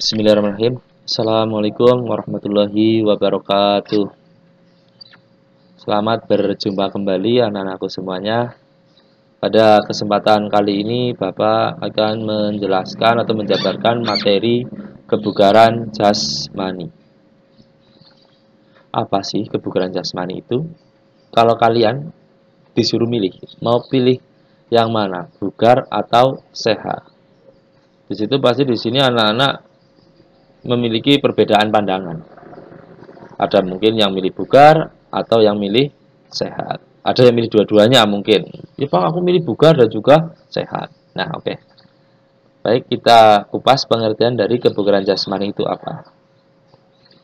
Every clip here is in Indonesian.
Bismillahirrahmanirrahim. Assalamualaikum warahmatullahi wabarakatuh. Selamat berjumpa kembali anak-anakku semuanya. Pada kesempatan kali ini Bapak akan menjelaskan atau menjabarkan materi kebugaran jasmani. Apa sih kebugaran jasmani itu? Kalau kalian disuruh milih, mau pilih yang mana? Bugar atau sehat? Di situ pasti di sini anak-anak memiliki perbedaan pandangan. Ada mungkin yang milih bugar atau yang milih sehat. Ada yang milih dua-duanya mungkin. Ya Pak, aku milih bugar dan juga sehat. Nah, oke. Baik, kita kupas pengertian dari kebugaran jasmani itu apa.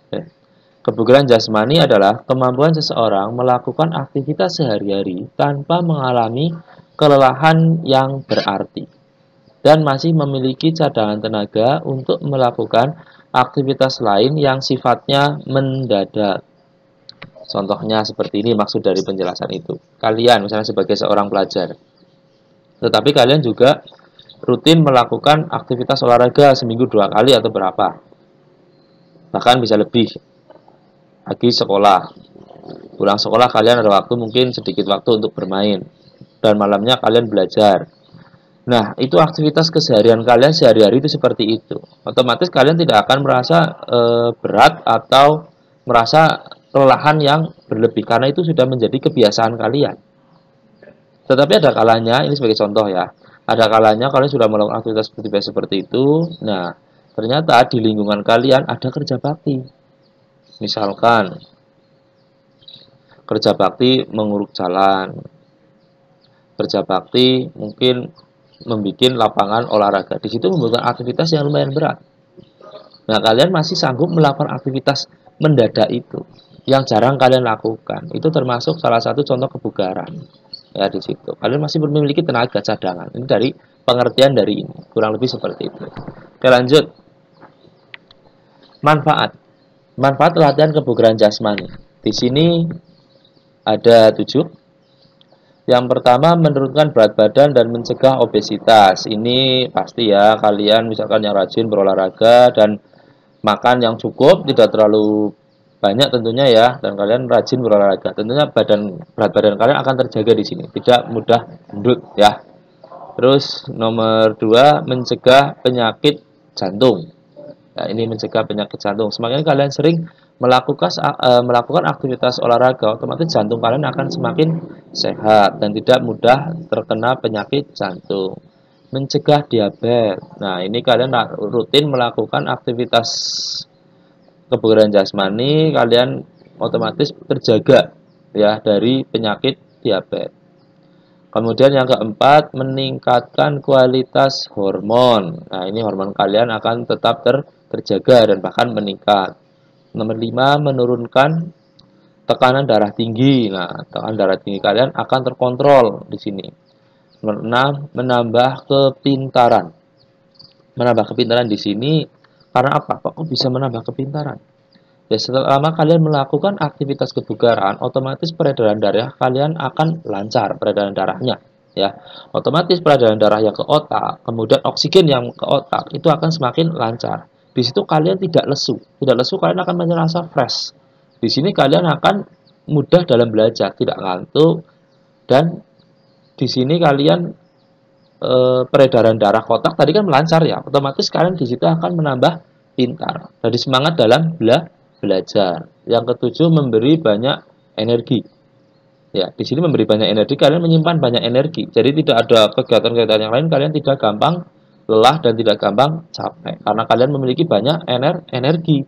Oke. Kebugaran jasmani adalah kemampuan seseorang melakukan aktivitas sehari-hari tanpa mengalami kelelahan yang berarti dan masih memiliki cadangan tenaga untuk melakukan aktivitas lain yang sifatnya mendadak. Contohnya seperti ini maksud dari penjelasan itu. Kalian misalnya sebagai seorang pelajar, tetapi kalian juga rutin melakukan aktivitas olahraga seminggu 2 kali atau berapa. Bahkan bisa lebih. Pagi sekolah, pulang sekolah kalian ada waktu mungkin sedikit waktu untuk bermain. Dan malamnya kalian belajar. Nah, itu aktivitas keseharian kalian sehari-hari itu seperti itu. Otomatis kalian tidak akan merasa berat atau merasa kelelahan yang berlebih karena itu sudah menjadi kebiasaan kalian. Tetapi ada kalanya, ini sebagai contoh ya, ada kalanya kalian sudah melakukan aktivitas seperti itu. Nah, ternyata di lingkungan kalian ada kerja bakti. Misalkan kerja bakti menguruk jalan, kerja bakti mungkin membuat lapangan olahraga. Di situ membutuhkan aktivitas yang lumayan berat. Nah, kalian masih sanggup melakukan aktivitas mendadak itu yang jarang kalian lakukan. Itu termasuk salah satu contoh kebugaran. Ya, di situ. Kalian masih memiliki tenaga cadangan. Ini dari pengertian dari ini. Kurang lebih seperti itu. Oke, lanjut. Manfaat. Manfaat latihan kebugaran jasmani. Di sini ada 7. Yang pertama, menurunkan berat badan dan mencegah obesitas. Ini pasti ya, kalian misalkan yang rajin berolahraga dan makan yang cukup, tidak terlalu banyak tentunya ya, dan kalian rajin berolahraga. Tentunya berat badan kalian akan terjaga di sini, tidak mudah gendut ya. Terus nomor 2, mencegah penyakit jantung. Nah, ini mencegah penyakit jantung. Semakin kalian sering melakukan aktivitas olahraga, otomatis jantung kalian akan semakin sehat dan tidak mudah terkena penyakit jantung. Mencegah diabetes. Nah, ini kalian rutin melakukan aktivitas kebugaran jasmani, kalian otomatis terjaga ya dari penyakit diabetes. Kemudian yang keempat, meningkatkan kualitas hormon. Nah, ini hormon kalian akan tetap terjaga dan bahkan meningkat. Nomor 5, menurunkan tekanan darah tinggi. Nah, tekanan darah tinggi kalian akan terkontrol di sini. Nomor 6, menambah kepintaran. Menambah kepintaran di sini karena apa? Kok bisa menambah kepintaran? Ya, selama kalian melakukan aktivitas kebugaran, otomatis peredaran darah kalian akan lancar peredaran darahnya. Ya, otomatis peredaran darahnya ke otak, kemudian oksigen yang ke otak itu akan semakin lancar. Di situ kalian tidak lesu, kalian akan merasa fresh. Di sini kalian akan mudah dalam belajar, tidak ngantuk, dan di sini kalian peredaran darah ke otak tadi kan melancar ya, otomatis kalian di situ akan menambah pintar, jadi semangat dalam belajar. Yang ketujuh, memberi banyak energi. Ya, di sini memberi banyak energi, kalian menyimpan banyak energi. Jadi tidak ada kegiatan-kegiatan yang lain, kalian tidak gampang lelah dan tidak gampang capek karena kalian memiliki banyak energi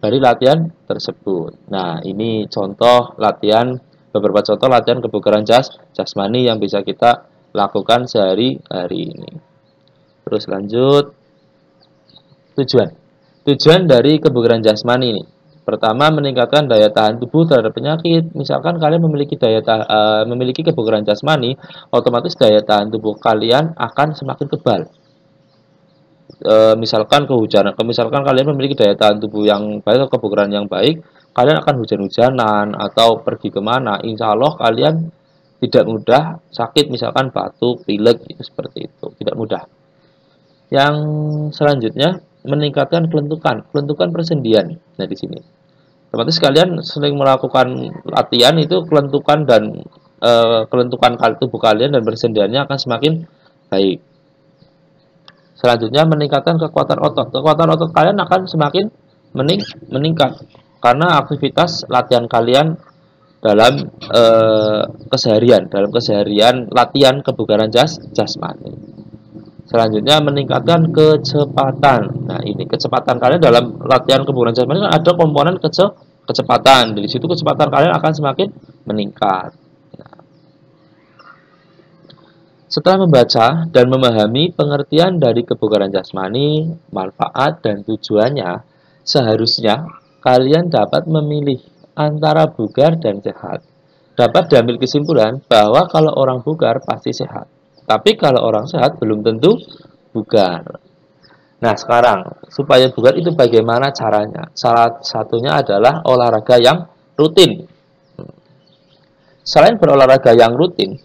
dari latihan tersebut. Nah, ini contoh latihan, beberapa contoh latihan kebugaran jasmani yang bisa kita lakukan sehari-hari ini. Terus lanjut, Tujuan dari kebugaran jasmani ini. Pertama, meningkatkan daya tahan tubuh terhadap penyakit. Misalkan kalian memiliki kebugaran jasmani, otomatis daya tahan tubuh kalian akan semakin kebal. Misalkan kalian memiliki daya tahan tubuh yang baik atau kebugaran yang baik, kalian akan hujan-hujanan atau pergi kemana, insya Allah kalian tidak mudah sakit, misalkan batuk, pilek, itu seperti itu, tidak mudah. Yang selanjutnya, meningkatkan kelentukan, kelentukan persendian. Nah, di sini. Otomatis kalian sering melakukan latihan itu kelentukan dan kelentukan tubuh kalian dan persendiannya akan semakin baik. Selanjutnya meningkatkan kekuatan otot. Kekuatan otot kalian akan semakin meningkat karena aktivitas latihan kalian dalam keseharian latihan kebugaran jasmani. Selanjutnya meningkatkan kecepatan. Nah, ini kecepatan kalian dalam latihan kebugaran jasmani kan ada komponen kecepatan. Dari situ kecepatan kalian akan semakin meningkat. Setelah membaca dan memahami pengertian dari kebugaran jasmani, manfaat dan tujuannya, seharusnya kalian dapat memilih antara bugar dan sehat. Dapat diambil kesimpulan bahwa kalau orang bugar pasti sehat. Tapi kalau orang sehat belum tentu bugar. Nah, sekarang supaya bugar itu bagaimana caranya? Salah satunya adalah olahraga yang rutin. Selain berolahraga yang rutin,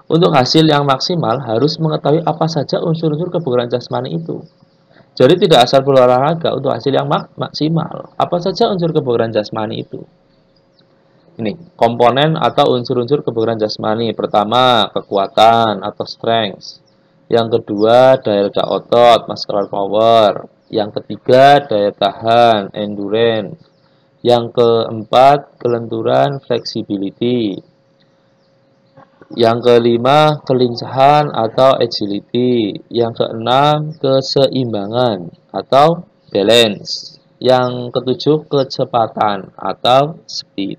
untuk hasil yang maksimal harus mengetahui apa saja unsur-unsur kebugaran jasmani itu. Jadi tidak asal berolahraga untuk hasil yang maksimal. Apa saja unsur kebugaran jasmani itu? Ini komponen atau unsur-unsur kebugaran jasmani. Pertama, kekuatan atau strength. Yang kedua, daya ledak otot, muscular power. Yang ketiga, daya tahan, endurance. Yang keempat, kelenturan, flexibility. Yang kelima, kelincahan atau agility. Yang keenam, keseimbangan atau balance. Yang ketujuh, kecepatan atau speed.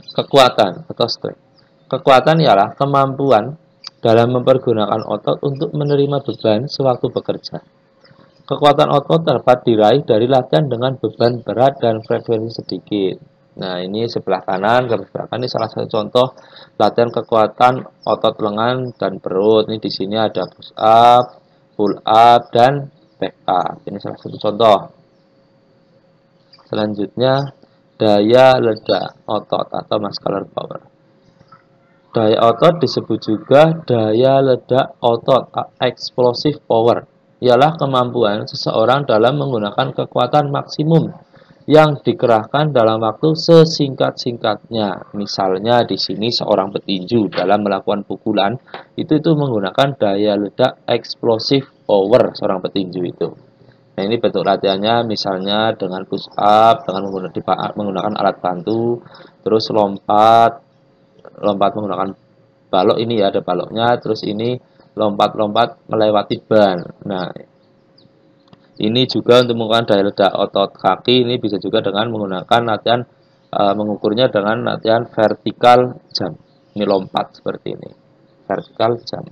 Kekuatan atau strength. Kekuatan ialah kemampuan dalam mempergunakan otot untuk menerima beban sewaktu bekerja. Kekuatan otot dapat diraih dari latihan dengan beban berat dan frekuensi sedikit. Nah, ini sebelah kanan, garis belakang ini salah satu contoh latihan kekuatan otot lengan dan perut. Ini di sini ada push up, pull up, dan back up. Ini salah satu contoh. Selanjutnya, daya ledak otot atau muscular power. Daya otot disebut juga daya ledak otot, explosive power. Ialah kemampuan seseorang dalam menggunakan kekuatan maksimum yang dikerahkan dalam waktu sesingkat-singkatnya. Misalnya di sini seorang petinju dalam melakukan pukulan itu menggunakan daya ledak explosive power seorang petinju itu. Nah, ini bentuk latihannya misalnya dengan push up, dengan menggunakan alat bantu, terus lompat menggunakan balok, ini ya ada baloknya, terus ini lompat-lompat melewati ban. Nah, ini juga untuk menggunakan daya ledak otot kaki, ini bisa juga dengan menggunakan latihan mengukurnya dengan latihan vertical jump. Ini lompat seperti ini. Vertical jump.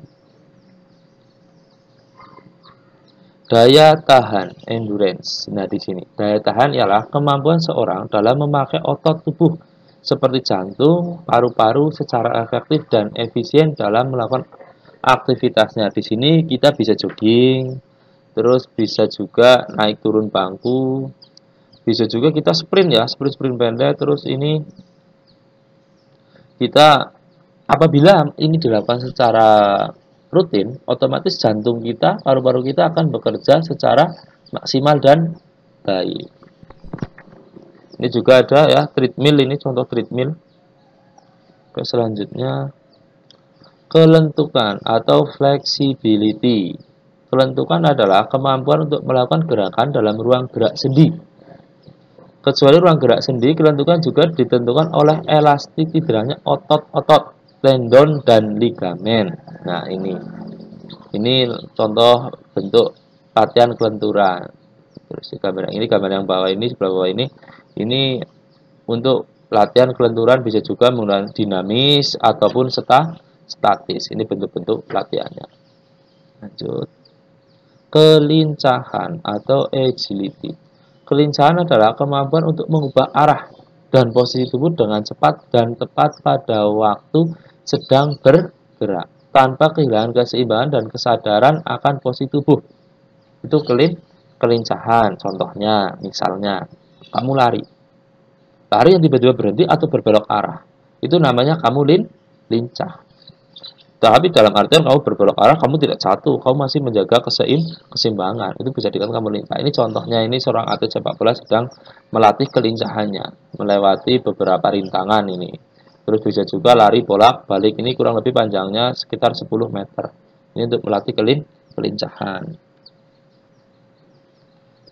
Daya tahan, endurance. Nah, di sini daya tahan ialah kemampuan seorang dalam memakai otot tubuh seperti jantung, paru-paru secara efektif dan efisien dalam melakukan aktivitasnya. Di sini kita bisa jogging, terus bisa juga naik turun bangku, bisa juga kita sprint ya, sprint pendek. Terus ini kita apabila ini dilakukan secara rutin, otomatis jantung kita, paru-paru kita akan bekerja secara maksimal dan baik. Ini juga ada ya treadmill, ini contoh treadmill. Oke, selanjutnya kelentukan atau flexibility. Kelentukan adalah kemampuan untuk melakukan gerakan dalam ruang gerak sendi. Kecuali ruang gerak sendi, kelentukan juga ditentukan oleh elastik tidaknya otot-otot, tendon, dan ligamen. Nah, ini contoh bentuk latihan kelenturan. Terus gambar yang bawah ini, sebelah bawah ini untuk latihan kelenturan bisa juga menggunakan dinamis ataupun statis. Ini bentuk-bentuk latihannya. Lanjut. Kelincahan atau agility. Kelincahan adalah kemampuan untuk mengubah arah dan posisi tubuh dengan cepat dan tepat pada waktu sedang bergerak, tanpa kehilangan keseimbangan dan kesadaran akan posisi tubuh. Itu kelincahan. Contohnya, misalnya, kamu lari yang tiba-tiba berhenti atau berbelok arah. Itu namanya kamu lincah. Tapi dalam artian kamu berbelok arah, kamu tidak jatuh, kamu masih menjaga keseimbangan. Itu bisa dikatakan kamu lincah. Ini contohnya, ini seorang atlet sepak bola sedang melatih kelincahannya, melewati beberapa rintangan ini. Terus bisa juga lari bolak-balik, ini kurang lebih panjangnya sekitar 10 meter. Ini untuk melatih kelincahan.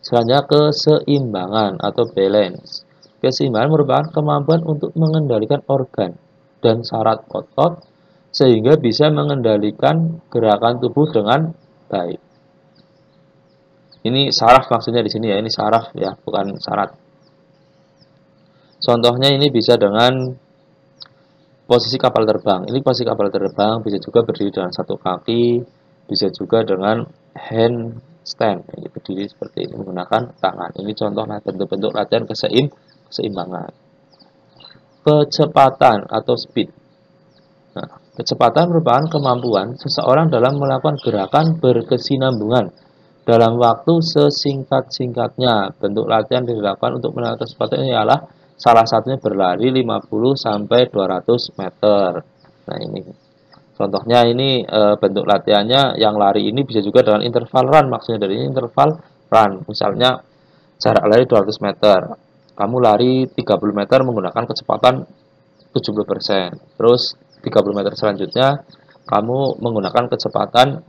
Selanjutnya keseimbangan atau balance. Keseimbangan merupakan kemampuan untuk mengendalikan organ dan saraf otot sehingga bisa mengendalikan gerakan tubuh dengan baik. Ini saraf maksudnya di sini ya, ini saraf ya, bukan syarat. Contohnya ini bisa dengan posisi kapal terbang. Ini posisi kapal terbang bisa juga berdiri dengan satu kaki, bisa juga dengan handstand. Ini berdiri seperti ini menggunakan tangan. Ini contohnya bentuk-bentuk latihan keseimbangan. Kecepatan atau speed. Nah, kecepatan merupakan kemampuan seseorang dalam melakukan gerakan berkesinambungan dalam waktu sesingkat-singkatnya. Bentuk latihan dilakukan untuk melakukan kecepatan ini adalah salah satunya berlari 50 sampai 200 meter. Nah, ini contohnya ini bentuk latihannya yang lari ini bisa juga dengan interval run. Maksudnya dari ini interval run. Misalnya jarak lari 200 meter. Kamu lari 30 meter menggunakan kecepatan 70%. Terus 30 meter selanjutnya kamu menggunakan kecepatan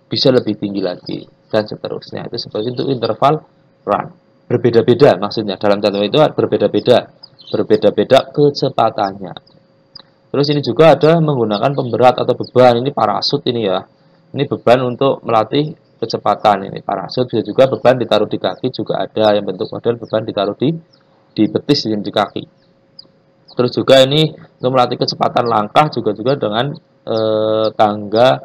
bisa lebih tinggi lagi dan seterusnya. Itu seperti itu interval run. Berbeda-beda maksudnya dalam contoh itu berbeda-beda kecepatannya. Terus ini juga ada menggunakan pemberat atau beban, ini parasut ini ya. Ini beban untuk melatih kecepatan, ini parasut. Bisa juga beban ditaruh di kaki juga ada yang bentuk model beban ditaruh di betis di kaki. Terus juga ini untuk melatih kecepatan langkah juga dengan tangga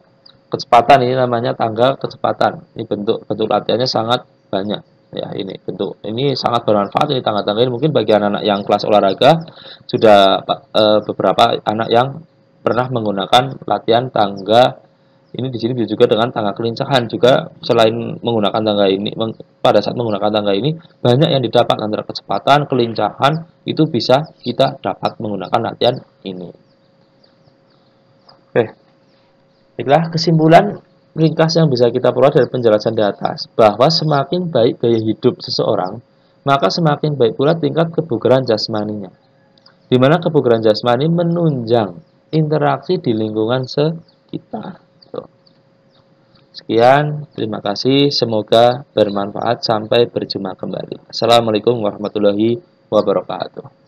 kecepatan, ini namanya tangga kecepatan. Ini bentuk latihannya sangat banyak ya, ini bentuk ini sangat bermanfaat ini tangga-tangga ini mungkin bagi anak-anak yang kelas olahraga sudah beberapa anak yang pernah menggunakan latihan tangga ini. Di sini bisa juga dengan tangga kelincahan juga. Selain menggunakan tangga ini, pada saat menggunakan tangga ini banyak yang didapat antara kecepatan, kelincahan itu bisa kita dapat menggunakan latihan ini. Oke, baiklah kesimpulan ringkas yang bisa kita peroleh dari penjelasan di atas bahwa semakin baik gaya hidup seseorang, maka semakin baik pula tingkat kebugaran jasmaninya. Di mana kebugaran jasmani menunjang interaksi di lingkungan sekitar. Sekian, terima kasih. Semoga bermanfaat. Sampai berjumpa kembali. Assalamualaikum warahmatullahi wabarakatuh.